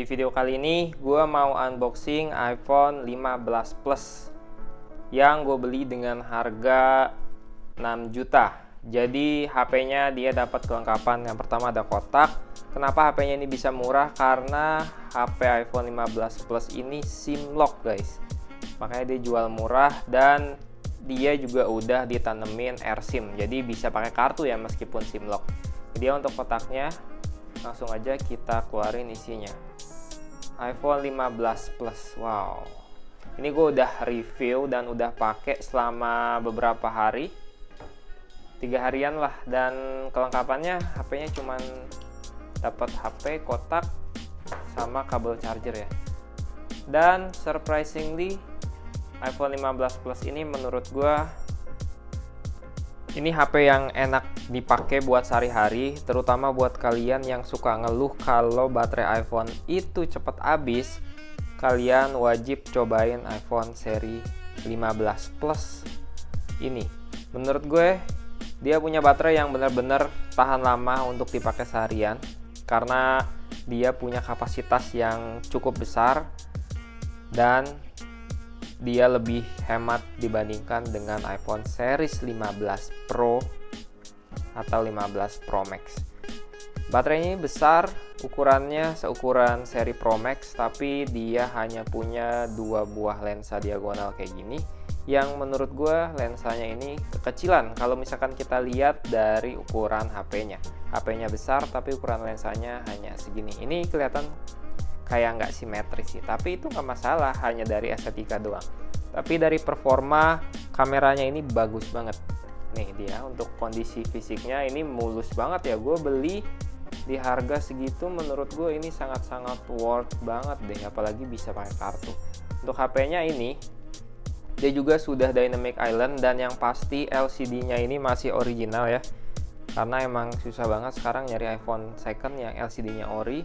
Di video kali ini gue mau unboxing iPhone 15 Plus yang gue beli dengan harga 6 juta. Jadi HP-nya dia dapat kelengkapan. Yang pertama ada kotak. Kenapa HP-nya ini bisa murah? Karena HP iPhone 15 Plus ini SIM lock guys. Makanya dia jual murah dan dia juga udah ditanemin eSIM. Jadi bisa pakai kartu ya meskipun SIM lock. Jadi untuk kotaknya langsung aja kita keluarin isinya. iPhone 15 Plus, wow. Ini gue udah review dan udah pakai selama beberapa hari, 3 harian lah. Dan kelengkapannya HP-nya cuman dapat HP, kotak, sama kabel charger ya. Dan surprisingly, iPhone 15 Plus ini menurut gue ini HP yang enak dipakai buat sehari-hari, terutama buat kalian yang suka ngeluh kalau baterai iPhone itu cepat habis. Kalian wajib cobain iPhone seri 15 Plus ini. Menurut gue, dia punya baterai yang benar-benar tahan lama untuk dipakai seharian karena dia punya kapasitas yang cukup besar dan dia lebih hemat dibandingkan dengan iPhone series 15 Pro atau 15 Pro Max. Baterainya besar, ukurannya seukuran seri Pro Max, tapi dia hanya punya 2 buah lensa diagonal kayak gini, yang menurut gue lensanya ini kekecilan kalau misalkan kita lihat dari ukuran HP-nya. HP-nya besar tapi ukuran lensanya hanya segini. Ini kelihatan kayak nggak simetris sih, tapi itu nggak masalah, hanya dari estetika doang. Tapi dari performa kameranya ini bagus banget. Nih dia untuk kondisi fisiknya ini mulus banget ya. Gue beli di harga segitu, menurut gue ini sangat-sangat worth banget deh, apalagi bisa pakai kartu. Untuk HP-nya ini dia juga sudah Dynamic Island dan yang pasti LCD-nya ini masih original ya. Karena emang susah banget sekarang nyari iPhone second yang LCD-nya ori.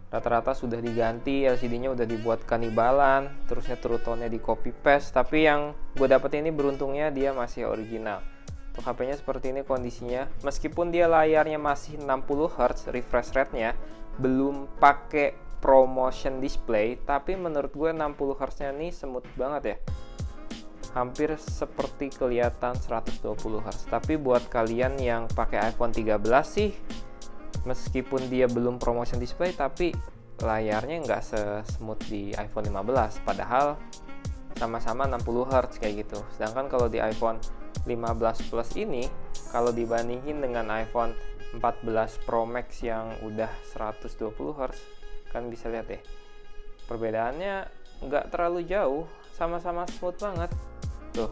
Rata-rata sudah diganti, LCD-nya udah dibuat kanibalan, terusnya True Tone-nya di copy paste, tapi yang gue dapet ini beruntungnya dia masih original. Untuk HP-nya seperti ini kondisinya, meskipun dia layarnya masih 60 Hz refresh rate-nya, belum pakai ProMotion display, tapi menurut gue 60 Hz-nya nih smooth banget ya. Hampir seperti kelihatan 120 Hz. Tapi buat kalian yang pakai iPhone 13 sih, meskipun dia belum ProMotion display, tapi layarnya nggak se-smooth di iPhone 15, padahal sama-sama 60 Hz kayak gitu. Sedangkan kalau di iPhone 15 Plus ini, kalau dibandingin dengan iPhone 14 Pro Max yang udah 120 Hz, kan bisa lihat deh, perbedaannya nggak terlalu jauh, sama-sama smooth banget. Tuh.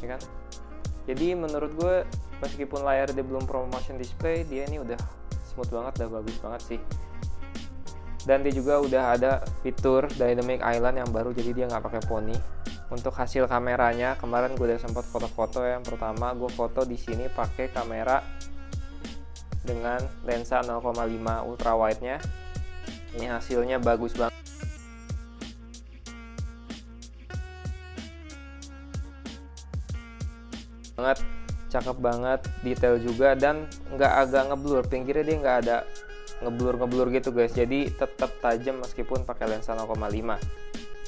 Ya kan? Jadi menurut gue meskipun layar dia belum ProMotion display, dia ini udah smooth banget, udah bagus banget sih. Dan dia juga udah ada fitur Dynamic Island yang baru, jadi dia nggak pakai poni. Untuk hasil kameranya, kemarin gue udah sempat foto-foto. Yang pertama gue foto di sini pakai kamera dengan lensa 0,5 ultra wide-nya. Ini hasilnya bagus banget. Cakep banget, detail juga, dan nggak agak ngeblur, pinggirnya dia nggak ada ngeblur gitu guys, jadi tetap tajam meskipun pakai lensa 0,5.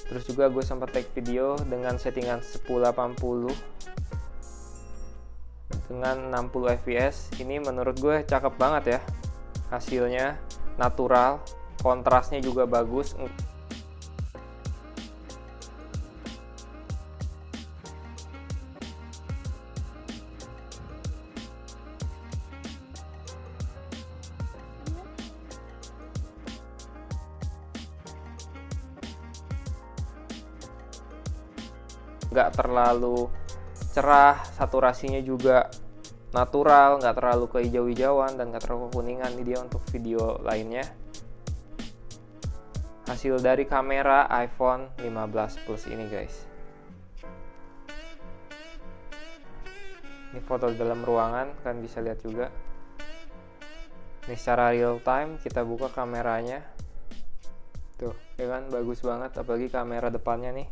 Terus juga gue sempat take video dengan settingan 1080 dengan 60 fps. Ini menurut gue cakep banget ya, hasilnya natural, kontrasnya juga bagus. Nggak terlalu cerah, saturasinya juga natural, nggak terlalu kehijau-hijauan dan nggak terlalu kuningan. Ini dia untuk video lainnya. Hasil dari kamera iPhone 15 Plus ini guys. Ini foto dalam ruangan, kan bisa lihat juga. Ini secara real time kita buka kameranya. Tuh, ya kan bagus banget, apalagi kamera depannya nih.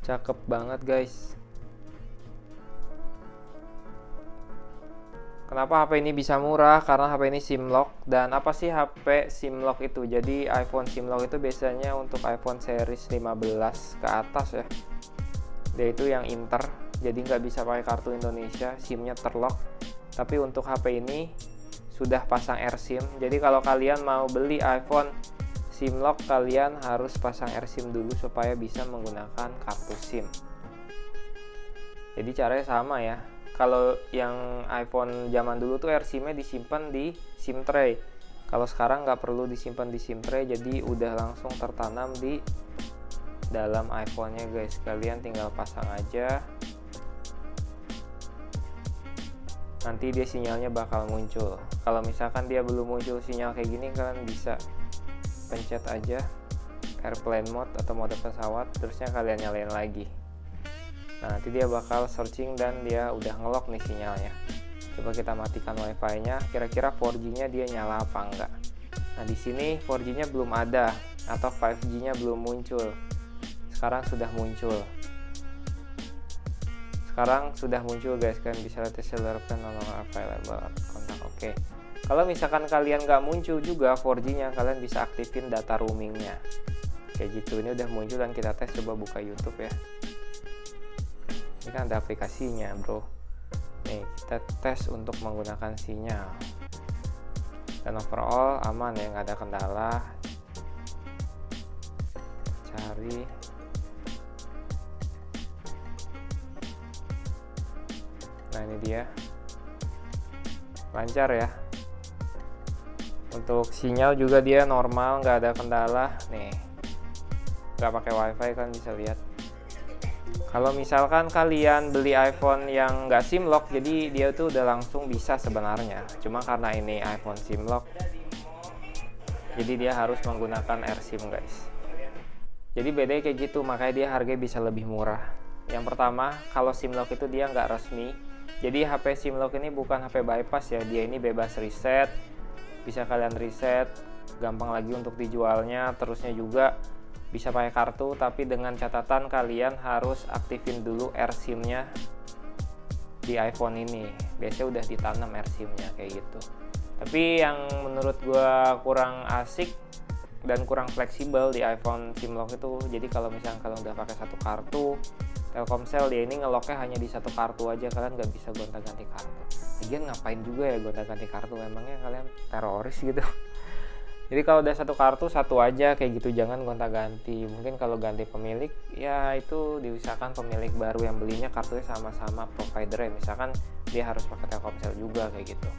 Cakep banget guys. Kenapa HP ini bisa murah? Karena HP ini SIM lock. Dan apa sih HP SIM lock itu? Jadi iPhone SIM lock itu biasanya untuk iPhone series 15 ke atas ya. Dia itu yang inter, jadi nggak bisa pakai kartu Indonesia, SIM-nya terlock. Tapi untuk HP ini sudah pasang eSIM. Jadi kalau kalian mau beli iPhone SIM lock, kalian harus pasang eSIM dulu supaya bisa menggunakan kartu SIM. Jadi caranya sama ya. Kalau yang iPhone zaman dulu tuh eSIM-nya disimpan di SIM tray. Kalau sekarang nggak perlu disimpan di SIM tray, jadi udah langsung tertanam di dalam iPhone-nya guys. Kalian tinggal pasang aja. Nanti dia sinyalnya bakal muncul. Kalau misalkan dia belum muncul sinyal kayak gini, kalian bisa pencet aja airplane mode atau mode pesawat, terusnya kalian nyalain lagi. Nah, nanti dia bakal searching dan dia udah ngelock nih sinyalnya. Coba kita matikan wifi-nya, kira-kira 4G-nya dia nyala apa enggak. Nah, di sini 4G-nya belum ada atau 5G-nya belum muncul. Sekarang sudah muncul. Sekarang sudah muncul guys, kalian bisa lihat cellular plan no longer available kontak. Oke. Kalau misalkan kalian nggak muncul juga 4G-nya, kalian bisa aktifin data roaming-nya. Kayak gitu, ini udah muncul dan kita tes. Coba buka YouTube ya. Ini kan ada aplikasinya bro. Nih kita tes untuk menggunakan sinyal. Dan overall aman ya, nggak ada kendala. Cari. Nah ini dia. Lancar ya. Untuk sinyal juga dia normal, nggak ada kendala. Nih nggak pakai wifi kan bisa lihat. Kalau misalkan kalian beli iPhone yang nggak SIM lock, jadi dia tuh udah langsung bisa sebenarnya. Cuma karena ini iPhone SIM lock, jadi dia harus menggunakan eSIM guys. Jadi bedanya kayak gitu, makanya dia harganya bisa lebih murah. Yang pertama, kalau SIM lock itu dia nggak resmi. Jadi HP SIM lock ini bukan HP bypass ya, dia ini bebas reset. Bisa kalian reset, gampang lagi untuk dijualnya. Terusnya juga bisa pakai kartu, tapi dengan catatan kalian harus aktifin dulu eSIM-nya di iPhone ini. Biasanya udah ditanam eSIM-nya kayak gitu. Tapi yang menurut gua kurang asik dan kurang fleksibel di iPhone SIM lock itu, jadi kalau misalnya kalian udah pakai satu kartu Telkomsel, dia ini ngeloknya hanya di satu kartu aja, kalian nggak bisa gonta-ganti kartu. Lagian ngapain juga ya gonta-ganti kartu, emangnya kalian teroris gitu? Jadi kalau udah satu kartu, satu aja kayak gitu, jangan gonta-ganti. Mungkin kalau ganti pemilik, ya itu diusahakan pemilik baru yang belinya kartunya sama-sama provider ya. Misalkan dia harus pakai Telkomsel juga kayak gitu.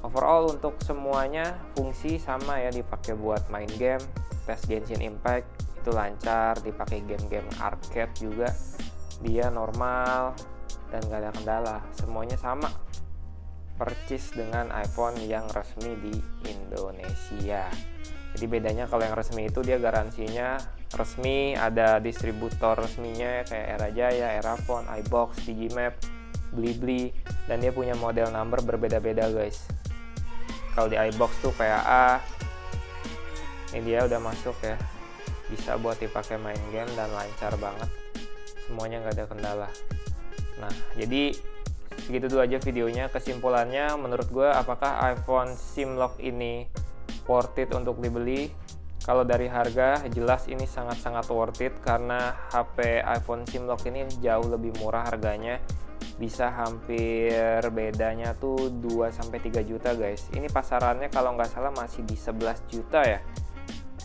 Overall untuk semuanya fungsi sama ya, dipakai buat main game, tes Genshin Impact itu lancar, dipakai game-game arcade juga dia normal dan gak ada kendala. Semuanya sama. Percis dengan iPhone yang resmi di Indonesia. Jadi bedanya kalau yang resmi itu dia garansinya resmi, ada distributor resminya kayak Era Jaya, Erafone, iBox, Digimap, Blibli, dan dia punya model number berbeda-beda guys. Kalau di iBox tuh PAA, ini dia udah masuk ya, bisa buat dipakai main game dan lancar banget, semuanya nggak ada kendala. Nah jadi segitu dulu aja videonya. Kesimpulannya menurut gue, apakah iPhone SIM lock ini worth it untuk dibeli? Kalau dari harga jelas ini sangat-sangat worth it, karena HP iPhone SIM lock ini jauh lebih murah harganya, bisa hampir bedanya tuh 2-3 juta guys. Ini pasarannya kalau nggak salah masih di 11 juta ya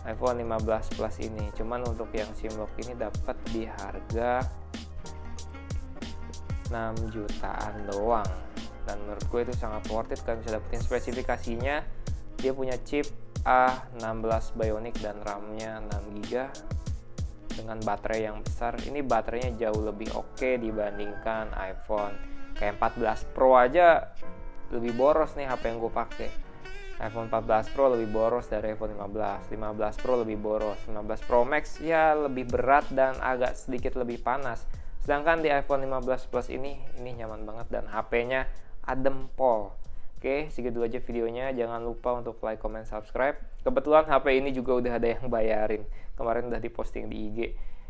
iPhone 15 Plus ini. Cuman untuk yang SIM lock ini dapat di harga 6 jutaan doang, dan menurut gue itu sangat worth it. Kalian bisa dapetin spesifikasinya, dia punya chip A16 Bionic dan RAM-nya 6GB dengan baterai yang besar. Ini baterainya jauh lebih oke dibandingkan iPhone. Kayak 14 Pro aja lebih boros nih HP yang gue pakai. iPhone 14 Pro lebih boros dari iPhone 15. 15 Pro lebih boros. 15 Pro Max ya lebih berat dan agak sedikit lebih panas. Sedangkan di iPhone 15 Plus ini nyaman banget dan HP-nya adem pol. Oke, segitu aja videonya. Jangan lupa untuk like, comment, subscribe. Kebetulan HP ini juga udah ada yang bayarin. Kemarin udah diposting di IG.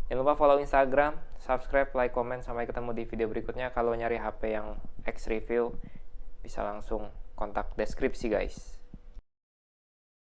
Jangan lupa follow Instagram, subscribe, like, comment. Sampai ketemu di video berikutnya. Kalau nyari HP yang X review, bisa langsung kontak deskripsi guys.